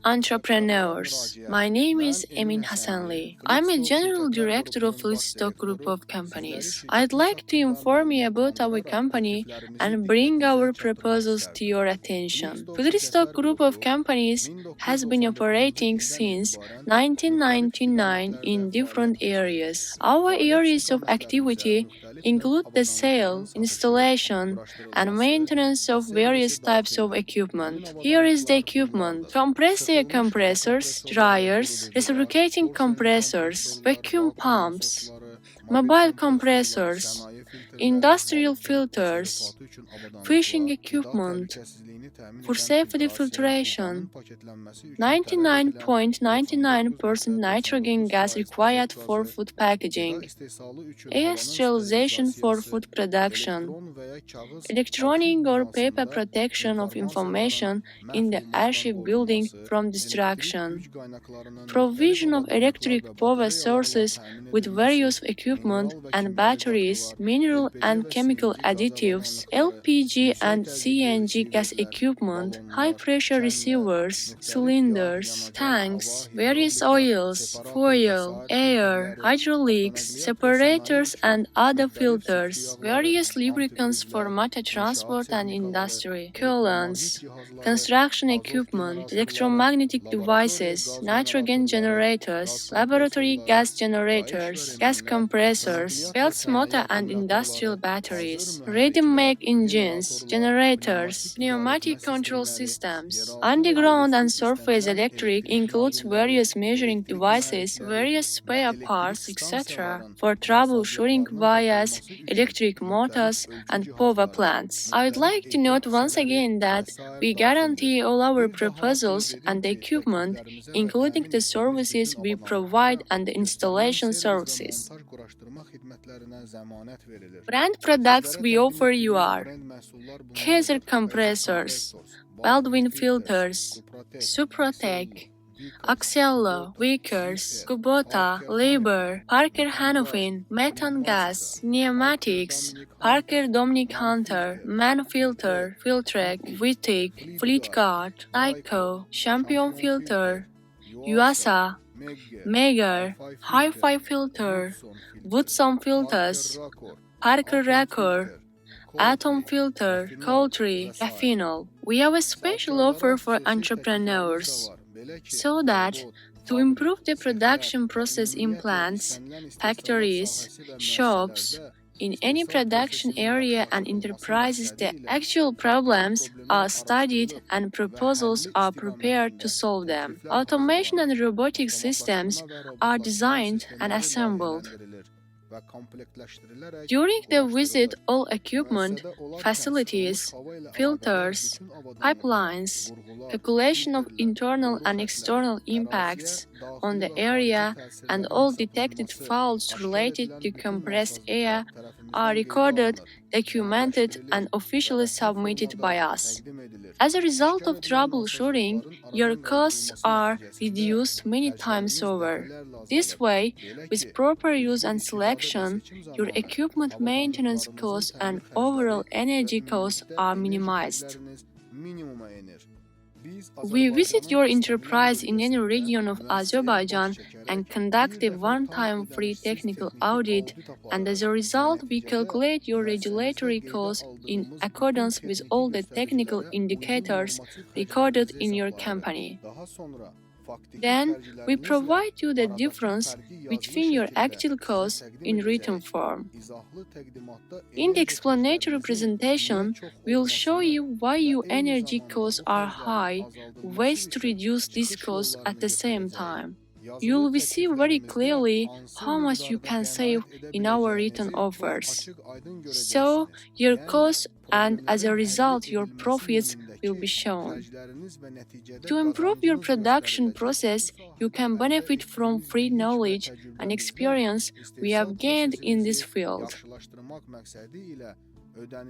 entrepreneurs. My name is Emin Hasanli. I'm a general director of Feedstock Group of Companies. I'd like to inform you about our company and bring our proposals to your attention. Feedstock Group of Companies has been operating since 1999 in different areas. Our areas of activity include the sale, installation, and maintenance of various types of equipment. Here is the equipment: compressor compressors, dryers, reciprocating compressors, vacuum pumps, mobile compressors, industrial filters, fishing equipment, for safety filtration, 99.99% nitrogen gas required for food packaging, air sterilization for food production, electronic or paper protection of information in the airship building from destruction, provision of electric power sources with various equipment and batteries, mineral and chemical additives, LPG and CNG gas equipment, high-pressure receivers, cylinders, tanks, various oils, fuel, air, hydraulics, separators and other filters, various lubricants for motor transport and industry, coolants, construction equipment, electromagnetic devices, nitrogen generators, laboratory gas generators, gas compressors, belts motor and industrial batteries, ready-made engines, generators, pneumatic control systems. Underground and surface electric includes various measuring devices, various spare parts, etc. for troubleshooting wires, electric motors, and power plants. I would like to note once again that we guarantee all our proposals and the equipment, including the services we provide and the installation services. Brand products we offer you are Kaiser compressors, Baldwin filters, Suprotec, Axiello, Vickers, Kubota, Liber, Parker Hannafin, Methane Gas, Pneumatics, Parker Dominic Hunter, Man Filter, Filtrek, Wittig, Fleetguard, Tyco, Champion Filter, USA, Megger, Hi-Fi Filter, Woodson Filters, Parker Record, Atom Filter, Coltree, Raffinol. We have a special offer for entrepreneurs, so that to improve the production process in plants, factories, shops, in any production area and enterprises, the actual problems are studied and proposals are prepared to solve them. Automation and robotic systems are designed and assembled. During the visit, all equipment, facilities, filters, pipelines, calculation of internal and external impacts on the area, and all detected faults related to compressed air are recorded, documented, and officially submitted by us. As a result of troubleshooting, your costs are reduced many times over. This way, with proper use and selection, your equipment maintenance costs and overall energy costs are minimized. We visit your enterprise in any region of Azerbaijan and conduct a one-time free technical audit, and as a result, we calculate your regulatory costs in accordance with all the technical indicators recorded in your company. Then, we provide you the difference between your actual costs in written form. In the explanatory presentation, we will show you why your energy costs are high, ways to reduce these costs at the same time. You will see very clearly how much you can save in our written offers. So, your costs and as a result your profits will be shown. To improve your production process, you can benefit from free knowledge and experience we have gained in this field.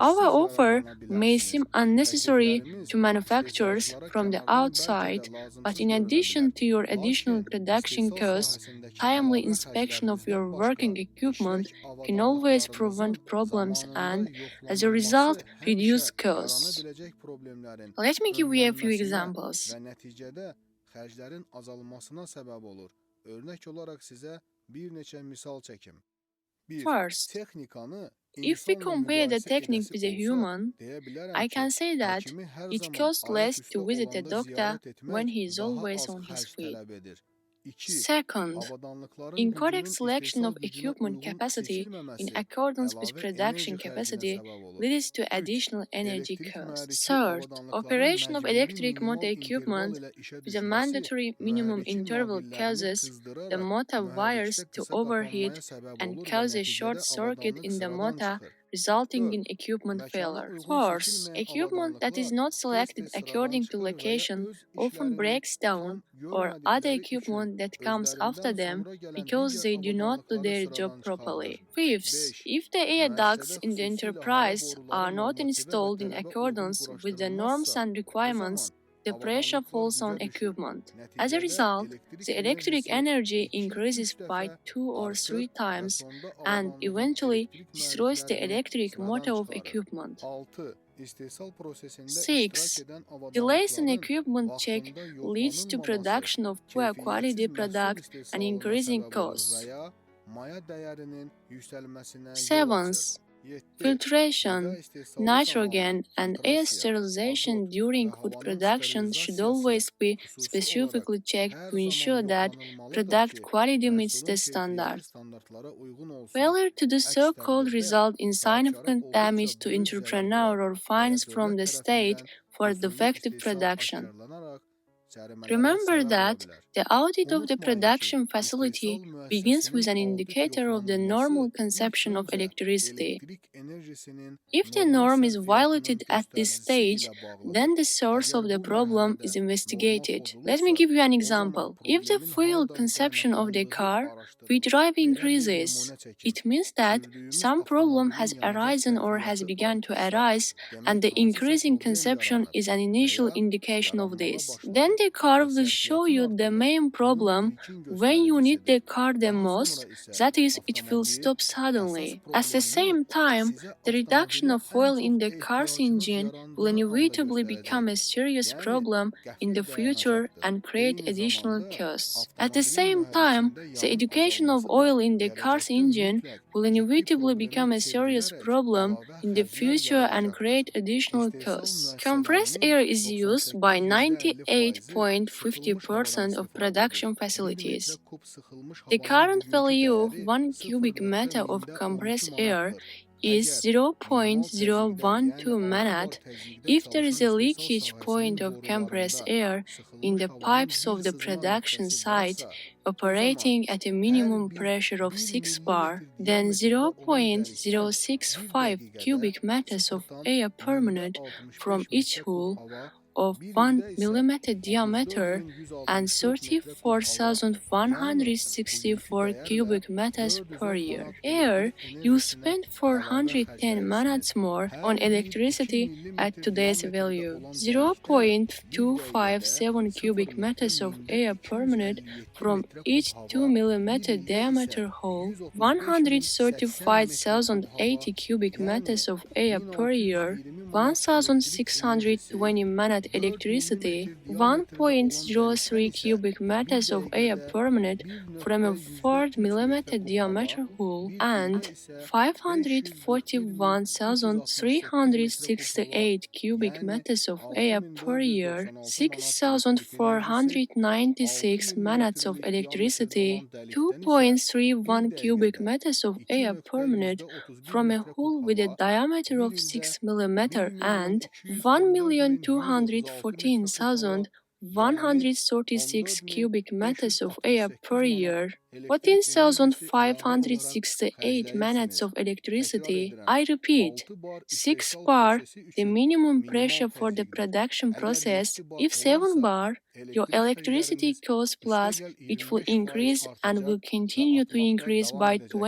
Our offer may seem unnecessary to manufacturers from the outside, but in addition to your additional production costs, timely inspection of your working equipment can always prevent problems and, as a result, reduce costs. Let me give you a few examples. xərclərin azalmasına səbəb olur. Örnek olaraq sizə bir neçə misal çəkim. 1. First, Texnikanı if we insanla compare the müqayisə technique edəsi with a olsaq, human, deyə bilərəm I ki, can say that həkimi hər it zaman costs less ayaküstü to visit a olanda doctor ziyarət when etmək he is daha always az on his xərc feet. tələb edir. 2. Second, Avadanlıqların incorrect gücünün selection istehsal of gücünə equipment uyğun capacity in seçilməməsi accordance with əlavə production enerji xərcinə capacity səbəb olur. leads to 3. additional energy Elektrik costs. mühərriki Third, avadanlıqların operation of məcburi electric motor minimal interval equipment ilə işə with a düşməsi mandatory minimum mühərriki interval naqillərini causes the qızdıraraq motor wires mühərrikdə to qısa overheat qapanmaya səbəb and olur və cause a short nəticədə circuit avadanlıq in the sıradan motor, çıxır. resulting 4. in equipment Məkana failure. uyğun Fourth, seçilməyən equipment that is avadanlıqlar not selected tez-tez sıradan according to çıxır və ya location öz often işlərini breaks down, tam or other görmədikləri üçün equipment that comes after özlərindən them sonra gələn because digər they do not do avadanlıqları their job sıradan çıxardır. properly. Fifth, 5. if the air ducts Müəssisədə in the xüsusilə hava enterprise boruları are not normativə və installed in tələbə uyğun accordance with the norms quraşdırılmazsa, and o requirements, zaman the pressure avadanlıqlar falls on gücə düşür. equipment. As a Nəticədə result, elektrik the electric enerjisi energy 2-3 increases by dəfə 2 or 3 artır və times sonda and avadanlığın eventually elektrik destroys the mühərriklərini electric sıradan motor of çıxarır. equipment. 6. İstehsal prosesində iştirak 6. edən Delays in avadanlıqların equipment check vaxtında leads to yoxlanılmaması production of poor keyfiyyətsiz quality məhsul product and istehsalına increasing səbəb olur və costs. ya maya dəyərinin yüksəlməsinə yol açır. 7. 7. Qida Filtration, istehsalı zamanı nitrogen, and air filtrasiya, sterilization azot during və food havanın production should sterilizasiyası always be xüsusi olaraq specifically checked hər to zaman ensure that yoxlanılmalıdır product ki, quality meets məhsulun the keyfiyyəti standard. standartlara uyğun olsun. Failure to do Əks so could təqdirdə result in sahibkara significant olduqca damage to böyük zərərlər entrepreneur or və ya fines from dövlət the state tərəfindən for usullu defective istehsal production. aşkarlanaraq cərimələrə Remember səbəb ola that bilər. the audit of the Unutmayın ki, production facility istehsal begins with müəssisəsinin an audit indicator of the yoxlanılması normal ilk consumption of öncə electricity. elektrik enerjisinin If the normal norm is sərfiyyatının violated at this göstəricisi stage, ilə bağlıdır. then the source of Əgər the bu problem mərhələdə is norma investigated. Let me pozulursa, give you an o zaman example. If the problemin fuel haradan consumption of the qaynaqlandığı car with araşdırılır drive və ya bir increases, nümunə çəkin. it means that Sürdüyümüz some problem has avtomobilin yanacaq arisen or has sərfiyyatı begun to artırsa, arise, and demək the hansısa increasing problem consumption yaranıb is an və initial ya indication of yaranmağa this. Then başladı the car və will show sərfiyyatın you the artımı main bunun problem ilkin when you need the göstəricisidir. car the Daha sonra most, isə that is, it will avtomobil stop əsas suddenly. At the problemini same time, sizə the reduction avtomobilə of ən oil çox in the car's ehtiyacınız engine will yarandığı anda inevitably become a göstərəcəkdir. serious Yəni, problem in qəfil the future dayanacaqdır. and create Eyni additional zamanda costs. At the avtomobilin same time, mühərrikində the yanın education of azalması da oil in the car's gələcəkdə engine mütləq will ciddi inevitably problemə become a serious çevrilərək problem əlavə in the xərclər future and yaradacaqdır. create additional İstehsal costs. Compressed müəssisələrinin air is used by 98,50%-i sıxılmış havadan 98.50% of istifadədir. production 1 metrə facilities. kub sıxılmış The havanın current bugünkü value of dəyəri 1 cubic meter of 0,12 compressed air manatdır. is Əgər minimal təzyiqdə, 0.012 yəni altı bar manat. təzyiqdə If there is çalışan a istehsal leakage sahəsinin point of compressed borularında air in sıxılmış the havanın pipes bir of the sızma production nöqtəsi site varsa, o zaman operating at a hər minimum bir pressure of 1 6 bar, millimetr then diametrdə olan dəlikdən 1 0.065 dəqiqədə cubic meters of air per minute from 0,65 each metrə kub hole hava, of bir 1 ildə isə millimeter diameter and 34.164 metrə kub hava, yəni bugünkü 34,164 dəyərlə cubic meters per 410 year. manat Air, elektrik you enerjisinə spend əlavə 410 xərcləyirsiniz. minutes more on Hər bir 2 electricity at millimetr today's diametrdə value. olan dəlikdə bir dəqiqədə 0.257 cubic meters of air per minute 0,257 from metrə kub each 2 hava, bir millimeter ildə isə diameter hole, 135.080 metrə kub hava, 135,080 cubic yəni meters of air per year, 1620 manat elektrik 1620 enerjisi minute 4 electricity, millimetr diametrdə olan dəlikdən 1.3 isə cubic bir meters of air dəqiqədə per minute from a 4 1,3 millimeter metrə kub hava, diameter hole, bir ildə and isə 541.368 metrə 541,368 kub hava, cubic yəni meters of air per year, 6496 manat elektrik enerjisi 6,496 6 minutes of millimetrlik diametrdə electricity, olan dəlikdən isə bir 2.31 cubic dəqiqədə meters of air per minute 2,31 from a metrə kub hole with a hava, diameter bir of ildə 6 millimeter, and 1.214.136 metrə kub hava, yəni 1,146 cubic meters of air 14.568 per manat year. elektrik enerjisi əlavə olaraq 14,568 minutes xərcləyirsiniz. of Təkrar electricity. edirəm, I repeat, 6 bar 6 istehsal bar, prosesi the üçün minimum minimal pressure for the təzyiqdir. production Əgər process. 7 bar If 7 olarsa, bar, your elektrik electricity xərcləriniz cost plus üstəgəl it will 25% increase and artacaq will və continue to artmaqda increase davam by edəcəkdir.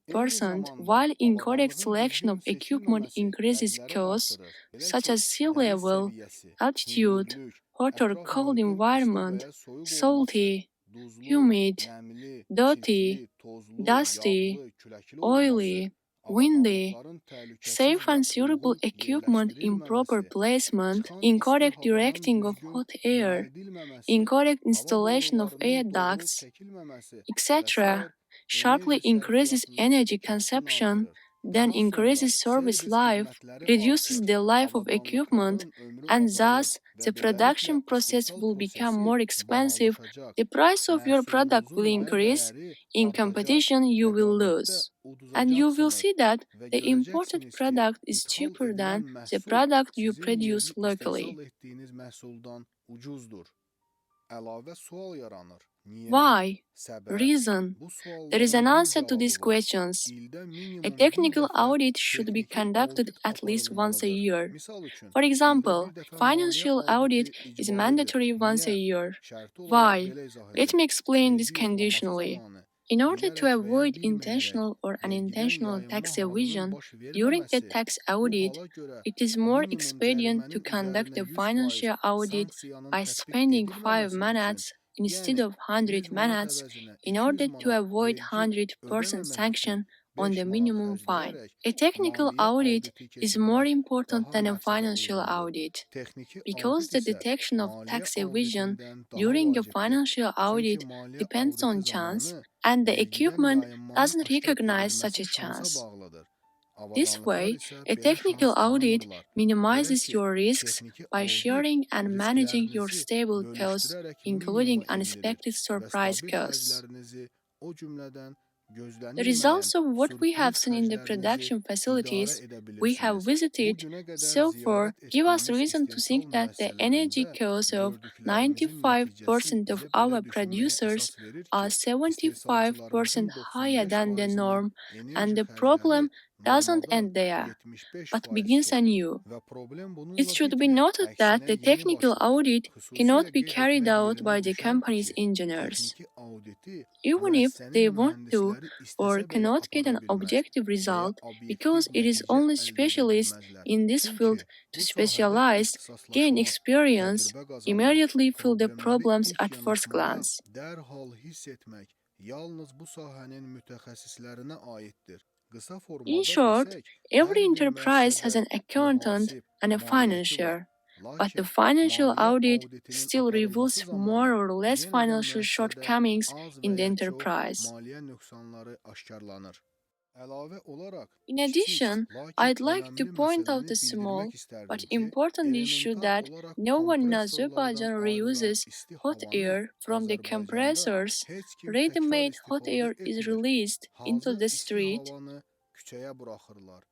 Eyni 25%, zamanda while incorrect avadanlığın selection of düzgün equipment seçilməməsi increases xərcləri costs, artırır. Belə such ki, as sea dəniz level, səviyyəsi, altitude, hündürlük, hot or ətraf cold mühitin isti və environment, ya soyuq olması, salty, duzlu, humid, nəmli, dirty, çirkli, tozlu, dusty, yağlı, küləkli olması, oily, windy. Avadanlıqların təhlükəsiz Safe və and suitable uyğun equipment in proper yerləşdirilməməsi, placement, çıxan isti incorrect havanın directing of düzgün hot air, yönəldilməməsi, incorrect hava installation of air borularının doğru ducts, çəkilməməsi və etc., sair sharply enerji increases sərfiyyatında energy kəskin consumption, artırır. then Daha sonra increases service servis life, xidmətləri reduces artır, the life of equipment, avadanlıqların ömrü and azalır thus və the beləliklə production process istehsal will become prosesi more expensive. bahalaşacaq. The price of your product Məhsulunuzun will maya increase. dəyəri In artacaq, competition, you will rəqabətdə lose. And you will uduzacaqsınız see that və the imported görəcəksiniz ki, product is ithal cheaper edilən than the məhsul product you sizin produce yerli locally. istehsal etdiyiniz məhsuldan ucuzdur. Əlavə sual yaranır. Niyə? Why? Səbəb? Reason. Bu There is sualların an bir answer to cavabı these var. questions. İldə A minimum bir technical dəfə audit should be texniki conducted audit at least once a aparılmalıdır. year. Misal üçün, For ildə example, bir dəfə maliyyə financial audit auditi is icbaridir. mandatory once a Niyə? year. Şərti olaraq Why? belə izah Let edin. me explain this Vergi yoxlaması conditionally. zamanı In order to bilərək və ya avoid bilməyərək intentional or vergiden unintentional yayınma tax halının evasion baş during the verməməsi, tax bu audit, hala görə it is more minimum expedient to cərimənin conduct üzərinə a 100% financial audit sanksiyanın by tətbiq spending 5 edilməməsi üçün, manats instead yəni of 100 100 manat manats əvəzinə in 200 order to manat avoid vergi 100% ödəməmək üçün sanction on 5 the manat minimum fine. xərcləyərək A technical maliyyə audit auditi is more keçirmək important daha than a məqsədə financial uyğundur. audit Texniki because audit the isə detection of maliyyə tax evasion auditindən daha during a vacibdir. financial Çünki audit maliyyə depends auditi on chance, zamanı and the vergidən equipment yayınmanın doesn't aşkar recognize such edilməsi a şansa chance. bağlıdır. This Avadanlıqlar way, isə a belə technical şans audit tanımırlar. Belə minimizes ki, your risks texniki by audit sharing and managing your risklərinizi stable costs, bölüşdürərək including minimuma endirir unexpected və surprise stabil costs. xərclərinizi, o cümlədən The gözlənilməyən results of what we have sürpriz seen in the xərclərinizi production idarə facilities edə we have bilirsiniz. Bu visited günə qədər so far ziyarət give us etdiyimiz reason to istehsal think that the energy müəssisələrində costs of gördüklərimizin nəticəsi 95% of bizə belə our düşünməyə producers əsas verir are ki, istehsalçılarımızın 75% higher than the 95%-ı norm, and enerji the xərcləri problem doesn't normadan end there, but begins 75%-dir anew. və problem It bununla should be bitmir, noted that əksinə the yeni technical başlayır. audit Xüsusilə cannot be qeyd carried etmək out yerinə by the düşər company's ki, engineers. texniki auditi Even if müəssisənin they want to mühəndisləri or istəsə belə cannot get apara an bilməz objective və ya result because obyektiv it is nəticə only əldə edə specialists bilməzlər. in this Çünki field to bu sahədə specialize, gain ixtisaslaşmaq, experience, təcrübə qazanmaq, immediately feel the problemləri problems ilk at first yanaşmada glance. dərhal hiss etmək yalnız bu sahənin mütəxəssislərinə aiddir. Qısa In formada short, desək, every hər bir enterprise has müəssisədə an accountant mühasib, and a maliyyəçi var. financier, but the Lakin financial maliyyə audit auditinin still reveals aparılması more zamanı or less yenə də financial müəssisədə shortcomings az in və the ya çox enterprise. maliyyə nöqsanları aşkarlanır. Əlavə olaraq, In kiçik, addition, lakin I'd like to önəmli point out məsələni a bildirmək small but istərdim ki, important issue elementar that olaraq no one in kompresorlardan Azerbaijan ayrılan reuses isti hot havanı air from the Azərbaycanda compressors. heç kim təkrar Ready-made hot istifadə air is etmir. released into Hazır the isti street. havanı küçəyə buraxırlar.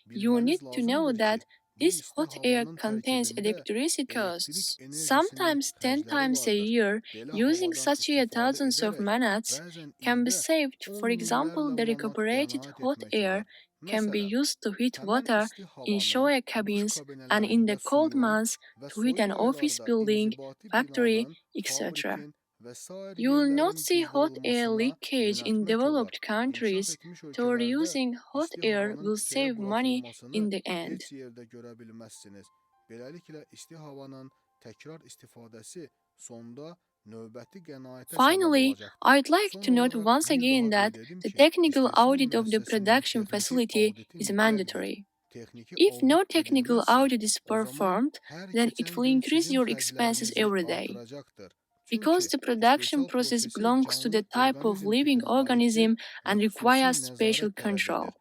You need Bilməniz to know lazımdır ki, that bu this isti hot air havanın contains tərkibində electricity elektrik costs, enerjisinin sometimes 10 xərcləri times a vardır. year. Belə Using havadan such a istifadə thousands of edərək manats bəzən can be ildə saved. For 10 example, minlərlə the manat recuperated qənaət hot etmək air olar. can be Məsələn, used to heat həmən water isti in havanı shower duş cabins and in the kabinələrində cold suyun months və to heat an soyuq office aylarda building, inzibati factory, binanın, etc. fabrikin və sair You will not yerlərin see hot air qızdırılmasına leakage in yönəltmək olar. developed İnkişaf countries, etmiş so ölkələrdə reusing hot isti air havanın will küçəyə save money buraxılmasını in the end. heç yerdə görə bilməzsiniz. Beləliklə, isti havanın təkrar istifadəsi sonda növbəti qənaətə səbəb Finally, olacaqdır. I'd like Son to note olaraq once bir again daha that qeyd edim the ki, technical istehsal audit of the müəssisəsinin production texniki facility auditi is mütləqdir. mandatory. Texniki If no audit technical edilməzsə, audit is o zaman performed, hər then it keçən will gün increase sizin your expenses xərclərinizi every day. artıracaqdır. Because Çünki the production istehsal process prosesi belongs to the canlı type of orqanizm living tipinə aiddir organism və and xüsusi requires special nəzarət tələb control. edir.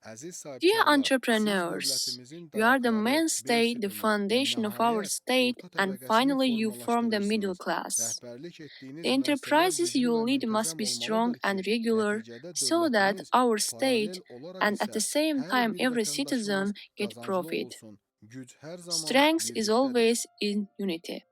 Əziz Dear sahibkarlar, siz entrepreneurs, dövlətimizin you are the dayaqları, bel mainstay, the sütunu və foundation of our nəhayət state, orta and təbəqəsini finally you form the middle formalaşdırırsınız. class. Rəhbərlik etdiyiniz The müəssisələr enterprises güclü you və lead must müntəzəm be strong olmalıdır ki, and regular nəticədə so that dövlətimiz our state paralel olaraq and at the isə same hər time bir every vətəndaşımız citizen get qazanclı profit. olsun. Güc hər zaman Strength is birlikdədir. always in unity.